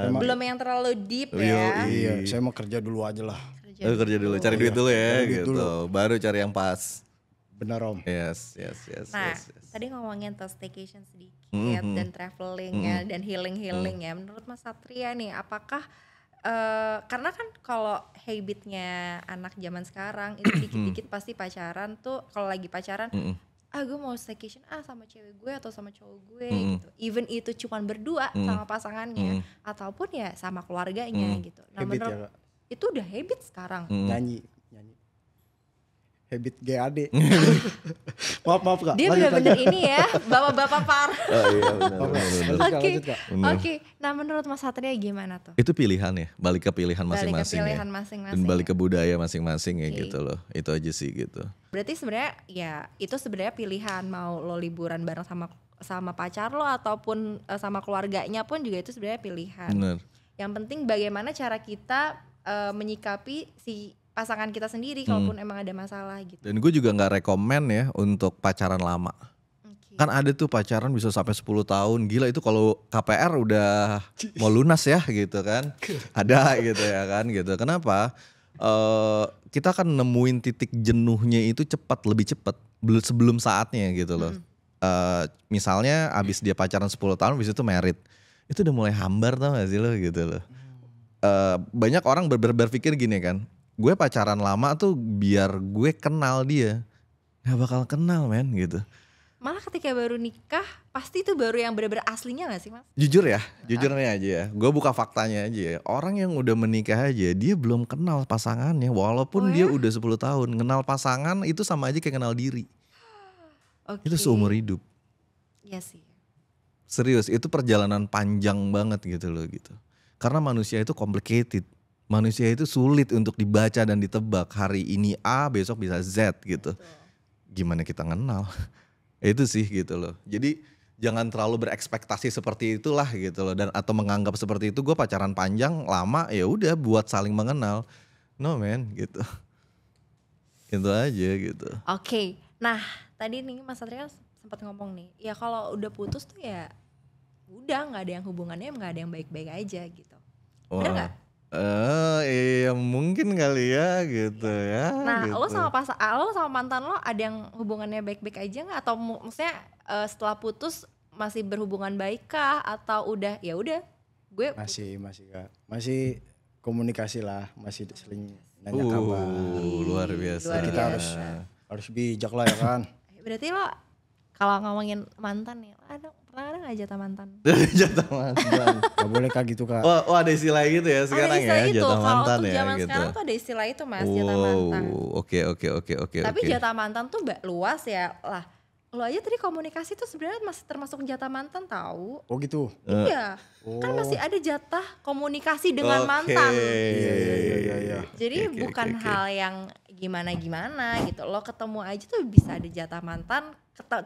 Emang- Belum yang terlalu deep Yoi. ya. Iya, saya mau kerja dulu aja lah. Oh, kerja dulu, cari duit dulu ya cari duit gitu. dulu. Baru cari yang pas. Bener om. Yes. Nah, yes. tadi ngomongin tentang staycation sedikit Mhm. dan traveling ya dan healing ya. Menurut Mas Satria nih, apakah karena kan kalau habitnya anak zaman sekarang itu dikit-dikit pasti pacaran tuh kalau lagi pacaran gue mau staycation sama cewek gue atau sama cowok gue gitu. Even itu cuman berdua sama pasangannya ataupun ya sama keluarganya gitu. Nah, Habit menurut ya Kak. itu udah habit sekarang. Nyanyi. Habit GAD. maaf Kak. Dia Lanjut, bener-bener lanjut. ini ya, bapak-bapak parah. Oh iya benar. Maaf, Kak. Lanjut, Kak, Oke, lanjut, Kak. oke. Nah menurut Mas Satria gimana tuh? Itu pilihan ya, balik ke pilihan Balik ke masing-masing pilihan ya. masing-masing. Dan balik ke budaya masing-masing ya Oke. gitu loh. Itu aja sih gitu. Berarti sebenarnya ya itu sebenarnya pilihan mau lo liburan bareng sama pacar lo ataupun sama keluarganya pun juga itu sebenarnya pilihan. Bener. Yang penting bagaimana cara kita menyikapi si pasangan kita sendiri kalaupun emang ada masalah gitu. Dan gue juga gak rekomen ya untuk pacaran lama. Oke. Kan ada tuh pacaran bisa sampai 10 tahun. Gila itu kalau KPR udah mau lunas ya gitu kan. Ada gitu ya kan gitu. Kenapa? Kita kan nemuin titik jenuhnya itu lebih cepat sebelum saatnya gitu loh. Misalnya abis dia pacaran 10 tahun abis itu married. Itu udah mulai hambar tau gak sih lo gitu loh. Banyak orang berpikir gini kan. Gue pacaran lama tuh biar gue kenal dia. Gak bakal kenal men gitu. Malah ketika baru nikah pasti itu baru yang benar-benar aslinya gak sih Mas? Jujur ya, jujurnya aja ya. Gue buka faktanya aja ya. Orang yang udah menikah aja dia belum kenal pasangannya. Walaupun dia udah 10 tahun. Kenal pasangan itu sama aja kayak kenal diri. Oke. Itu seumur hidup. Iya sih. Serius, itu perjalanan panjang banget gitu loh gitu. Karena manusia itu complicated. Manusia itu sulit untuk dibaca dan ditebak. Hari ini A, besok bisa Z gitu. Gimana kita kenal? Itu sih gitu loh. Jadi jangan terlalu berekspektasi seperti itulah gitu loh. Dan atau menganggap seperti itu gue pacaran panjang, lama ya udah buat saling mengenal. No man gitu. Gitu aja gitu. Oke. Nah tadi nih Mas Satria sempat ngomong nih. Ya kalau udah putus tuh ya udah gak ada yang hubungannya gak ada yang baik-baik aja gitu. Bener Wah. gak? Iya mungkin kali ya gitu ya. Nah, gitu. lo sama mantan lo ada yang hubungannya baik-baik aja nggak? Atau maksudnya setelah putus masih berhubungan baik kah? Atau udah ya udah gue Masih Kak. Masih komunikasi lah, masih sering nanya kabar. Luar biasa. Luar Kita biasa. harus bijak lah ya kan. Berarti lo kalau ngomongin mantan nih, pernah ada nggak jatah mantan? Jatah mantan. Gak boleh Kak gitu Kak. Oh ada istilah gitu ya sekarang ada istilah ya itu. jatah Kalau mantan untuk ya zaman gitu. sekarang tuh ada istilah itu Mas, jatah mantan. Oke. Tapi jatah mantan tuh luas ya lah. Lo aja tadi komunikasi tuh sebenarnya masih termasuk jatah mantan tahu? Oh gitu. Iya. Kan masih ada jatah komunikasi dengan Oke. mantan. Iya. Jadi Oke. bukan hal yang gimana-gimana gitu. Lo ketemu aja tuh bisa ada jatah mantan,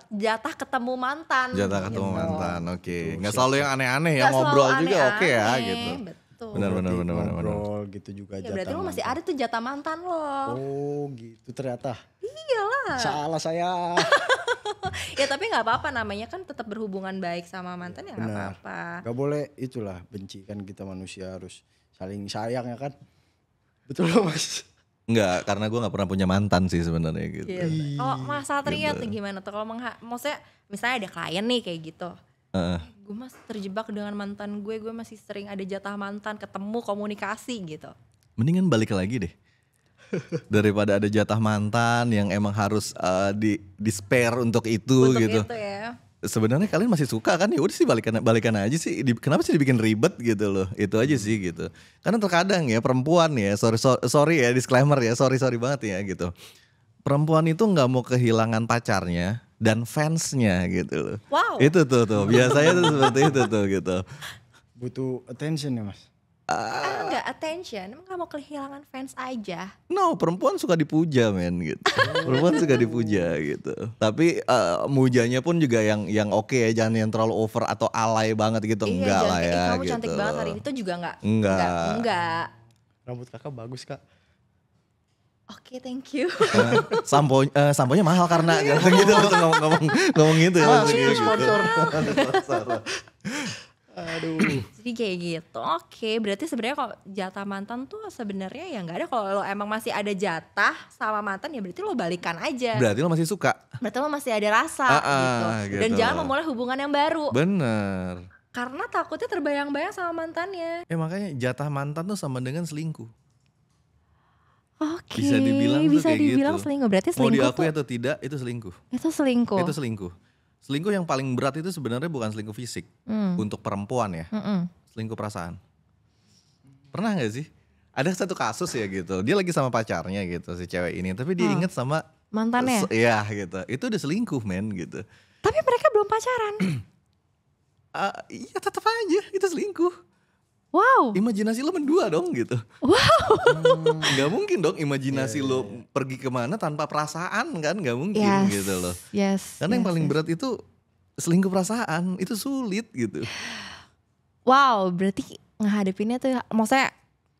jatah ketemu mantan. Jatah ketemu gitu. mantan, oke. Nggak selalu yang aneh-aneh ya Nggak ngobrol selalu juga oke ya aneh-aneh, gitu. Betul. Benar. Ngobrol gitu juga Ya jatah berarti lo masih mantan. ada tuh jatah mantan lo. Oh gitu ternyata. Iyalah. Salah saya. Ya tapi nggak apa-apa, namanya kan tetap berhubungan baik sama mantan, ya nggak Benar. apa-apa. Gak boleh itulah benci, kan kita manusia harus saling sayang ya kan. Betul loh Mas. Enggak, karena gue gak pernah punya mantan sih sebenarnya gitu. Gitu. Kalau Mas Satria tuh gimana tuh? Kalau maksudnya misalnya ada klien nih kayak gitu. Gue masih terjebak dengan mantan gue masih sering ada jatah mantan, ketemu komunikasi gitu. Mendingan balik lagi deh. Daripada ada jatah mantan yang emang harus di spare untuk itu Untuk gitu. itu ya. Sebenarnya kalian masih suka kan, ya udah sih balikan aja sih. Kenapa sih dibikin ribet gitu loh? Itu aja sih gitu. Karena terkadang ya perempuan ya, sorry ya disclaimer ya, sorry banget ya gitu. Perempuan itu nggak mau kehilangan pacarnya dan fansnya gitu loh. Wow. Itu tuh biasanya tuh seperti itu tuh gitu. Butuh attention ya Mas. Enggak attention, emang gak mau kehilangan fans aja. No, perempuan suka dipuja men gitu. Perempuan suka dipuja gitu. Tapi mujanya pun juga yang oke ya, jangan yang terlalu over atau alay banget gitu. Enggak lah ya kamu gitu. cantik banget hari itu juga Enggak. Rambut kakak bagus kak. Oke, thank you. Samponya mahal karena gitu ngomong gitu ya. Sponsor. Aduh. Jadi kayak gitu. Oke, berarti sebenarnya kalau jatah mantan tuh sebenarnya ya nggak ada. Kalau lo emang masih ada jatah sama mantan ya berarti lo balikan aja. Berarti lo masih suka. Berarti lo masih ada rasa gitu. Dan gitu. jangan memulai hubungan yang baru. Bener. Karena takutnya terbayang-bayang sama mantannya. Makanya jatah mantan tuh sama dengan selingkuh. Oke. Bisa dibilang tuh kayak dibilang gitu. selingkuh. Berarti Mau selingkuh diakui tuh. atau tidak itu selingkuh. Itu selingkuh. Itu selingkuh. Selingkuh yang paling berat itu sebenarnya bukan selingkuh fisik. Untuk perempuan ya. Selingkuh perasaan. Pernah gak sih? Ada satu kasus ya gitu. Dia lagi sama pacarnya gitu si cewek ini. Tapi dia inget sama mantannya. Iya gitu. Itu udah selingkuh men gitu. Tapi mereka belum pacaran. Iya tetap aja itu selingkuh. Wow. Imajinasi lo mendua dong gitu. Wow. Gak mungkin dong imajinasi lo pergi kemana tanpa perasaan kan. Gak mungkin gitu loh. Karena yang paling berat itu selingkuh perasaan. Itu sulit gitu. Wow, berarti ngehadapinnya tuh maksudnya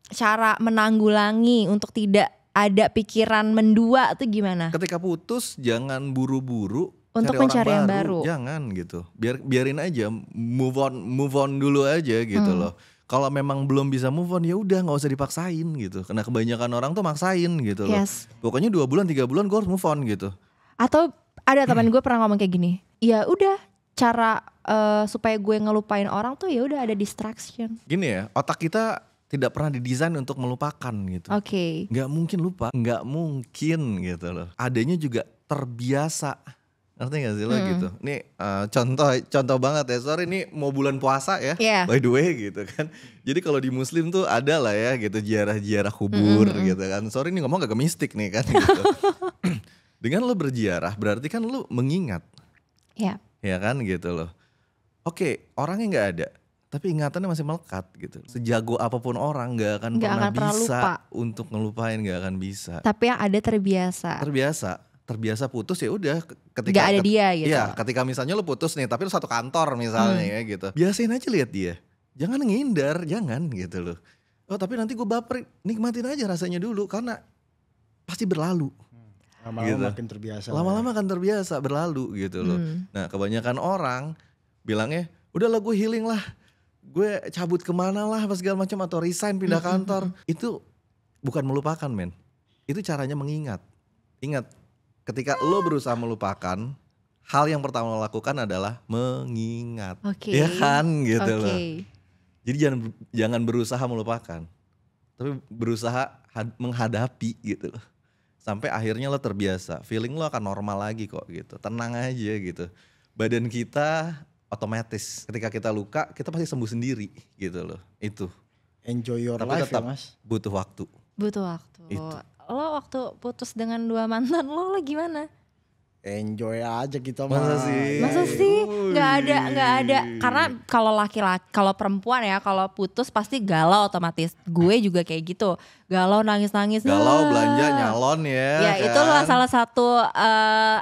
cara menanggulangi untuk tidak ada pikiran mendua tuh gimana? Ketika putus jangan buru-buru untuk mencari yang baru. Jangan gitu. Biarin aja, move on dulu aja gitu loh. Kalau memang belum bisa move on ya udah nggak usah dipaksain gitu. Karena kebanyakan orang tuh maksain gitu loh. Pokoknya 2 bulan 3 bulan gue harus move on gitu. Atau ada teman gue pernah ngomong kayak gini. Ya udah cara supaya gue ngelupain orang tuh ya udah ada distraction. Gini ya, otak kita tidak pernah didesain untuk melupakan gitu. Oke. Nggak mungkin lupa, nggak mungkin gitu loh. Adanya juga terbiasa. Ngerti gak sih lo gitu? Nih contoh banget ya, sorry ini mau bulan puasa ya, by the way gitu kan. Jadi kalau di muslim tuh ada lah ya gitu ziarah kubur gitu kan. Sorry ini ngomong agak mistik nih kan gitu. Dengan lo berziarah berarti kan lo mengingat. Ya kan gitu loh. Oke, orangnya gak ada, tapi ingatannya masih melekat gitu. Sejago apapun orang gak akan pernah bisa untuk ngelupain, gak akan bisa. Tapi yang ada terbiasa putus ya udah ketika gak ada dia gitu. Iya, ketika misalnya lu putus nih tapi lu satu kantor misalnya ya gitu. Biasain aja lihat dia. Jangan ngindar, jangan gitu loh. Oh, tapi nanti gue baper, nikmatin aja rasanya dulu karena pasti berlalu. Lama-lama gitu. makin terbiasa. Lama-lama akan terbiasa berlalu gitu loh. Nah, kebanyakan orang bilangnya, "Udahlah gue healing lah. Gue cabut kemana lah apa segala macam atau resign pindah kantor." Itu bukan melupakan, men. Itu caranya mengingat. Ingat, ketika lo berusaha melupakan, hal yang pertama lo lakukan adalah mengingat. Ya kan gitu loh. Jadi jangan berusaha melupakan, tapi berusaha menghadapi gitu loh. Sampai akhirnya lo terbiasa, feeling lo akan normal lagi kok gitu. Tenang aja gitu. Badan kita otomatis ketika kita luka, kita pasti sembuh sendiri gitu loh. Itu. Enjoy your tapi life tetap ya Mas. butuh waktu. Itu. Lo waktu putus dengan 2 mantan lo gimana? Enjoy aja kita mah. Masa sih? Nggak ada. Karena kalau laki-laki, kalau perempuan ya, kalau putus pasti galau otomatis. Gue juga kayak gitu. Galau, nangis-nangis. Galau, belanja, nyalon ya. Ya kan? itulah salah satu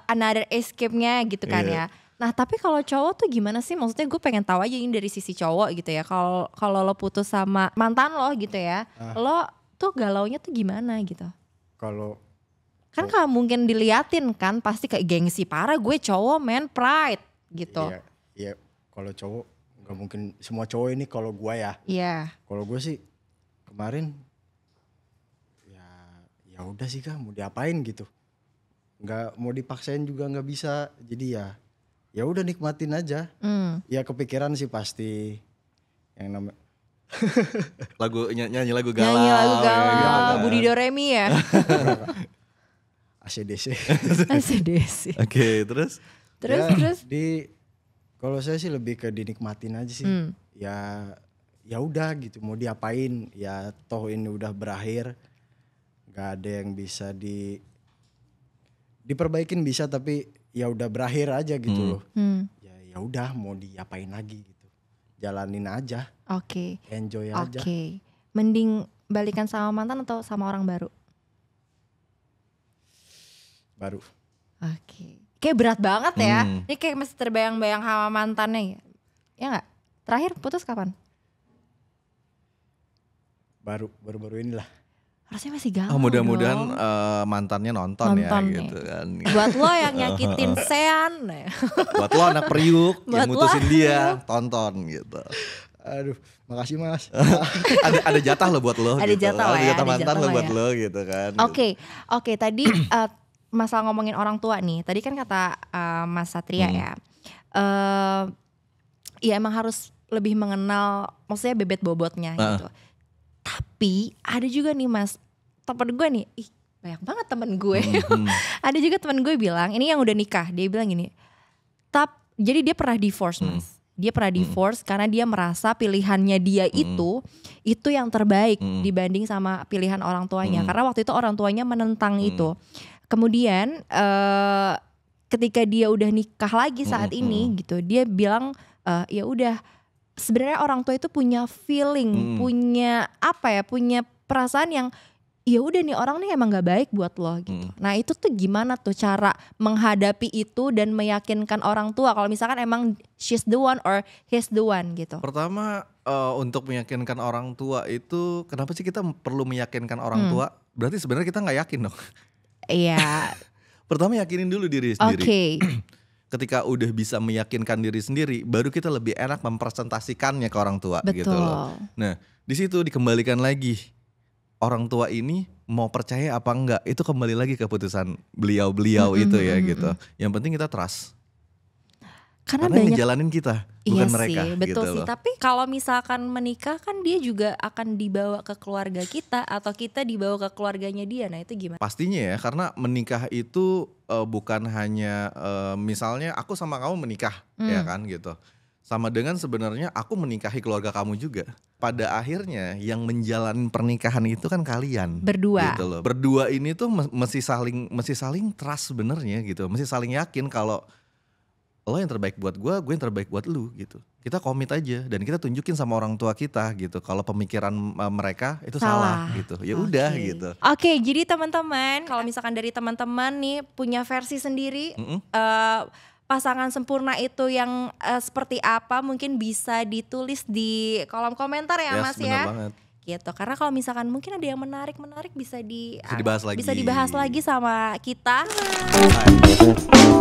another escape-nya gitu kan ya. Nah tapi kalau cowok tuh gimana sih? Maksudnya gue pengen tahu aja ini dari sisi cowok gitu ya. Kalau lo putus sama mantan lo gitu ya, lo tuh galaunya tuh gimana gitu? Kalau kan gak mungkin diliatin kan, pasti kayak gengsi parah, gue cowok man, pride gitu. Iya, kalau cowok nggak mungkin semua cowok ini, kalau gue ya. Iya. Kalau gue sih kemarin ya udah sih Kak, mau diapain gitu. Nggak mau dipaksain juga nggak bisa. Jadi ya udah nikmatin aja. Ya kepikiran sih pasti yang namanya nyanyi lagu galau. Nyanyi lagu galau, ya, Budi Doremi ya. ACDC. ACDC. Oke, terus Kalau saya sih lebih ke dinikmatin aja sih. Ya udah gitu, mau diapain, ya toh ini udah berakhir. Gak ada yang bisa diperbaikin bisa, tapi ya udah berakhir aja gitu loh. Ya udah, mau diapain lagi gitu. Jalanin aja. Oke. Enjoy aja. Oke. Mending balikan sama mantan atau sama orang baru? Baru. Oke. Kayak berat banget ya. Ini kayak masih terbayang-bayang sama mantannya ya. Ya gak? Terakhir putus kapan? Baru-baru inilah. Harusnya masih galau. Mudah-mudahan mantannya nonton ya gitu kan. Buat lo yang nyakitin Sean. Buat lo anak Priuk yang mutusin dia, tonton gitu. Aduh, makasih Mas. ada jatah lo buat lo. Ada gitu. jatah lah ya. Ada jatah mantan lo buat ya. lo gitu kan. Oke, tadi masalah ngomongin orang tua nih. Tadi kan kata Mas Satria ya. Ya emang harus lebih mengenal, maksudnya bebet bobotnya gitu. Tapi ada juga nih Mas, temen gue nih, banyak banget temen gue. Ada juga temen gue bilang, ini yang udah nikah, dia bilang gini, jadi dia pernah divorce Mas. Dia pernah divorce karena dia merasa pilihannya dia itu yang terbaik dibanding sama pilihan orang tuanya. Karena waktu itu orang tuanya menentang itu. Kemudian ketika dia udah nikah lagi saat ini gitu, dia bilang ya udah, sebenarnya orang tua itu punya feeling, punya perasaan yang ya udah nih orang nih emang gak baik buat lo gitu. Nah itu tuh gimana tuh cara menghadapi itu dan meyakinkan orang tua kalau misalkan emang she's the one or he's the one gitu. Pertama untuk meyakinkan orang tua itu, kenapa sih kita perlu meyakinkan orang tua? Berarti sebenarnya kita gak yakin dong. Iya. Pertama yakinin dulu diri sendiri. Oke. Ketika udah bisa meyakinkan diri sendiri, baru kita lebih enak mempresentasikannya ke orang tua. Betul. Gitu loh. Nah, di situ dikembalikan lagi, orang tua ini mau percaya apa enggak, itu kembali lagi ke keputusan beliau itu ya gitu. Yang penting kita trust. Karena banyak ngejalanin kita, bukan mereka. Iya sih, betul gitu sih. loh. Tapi kalau misalkan menikah kan dia juga akan dibawa ke keluarga kita atau kita dibawa ke keluarganya dia. Nah itu gimana? Pastinya ya, karena menikah itu bukan hanya misalnya aku sama kamu menikah, ya kan gitu. Sama dengan sebenarnya aku menikahi keluarga kamu juga. Pada akhirnya yang menjalani pernikahan itu kan kalian. Berdua. Gitu loh. Berdua ini tuh mesti saling trust sebenarnya gitu. Mesti saling yakin kalau lo yang terbaik buat gue yang terbaik buat lu gitu. Kita komit aja dan kita tunjukin sama orang tua kita gitu. Kalau pemikiran mereka itu salah gitu. Ya udah gitu. Oke, jadi teman-teman, kalau misalkan dari teman-teman nih punya versi sendiri pasangan sempurna itu yang seperti apa, mungkin bisa ditulis di kolom komentar ya Mas ya. Banget. Gitu. Karena kalau misalkan mungkin ada yang menarik bisa dibahas lagi. Bisa dibahas lagi sama kita. Hai.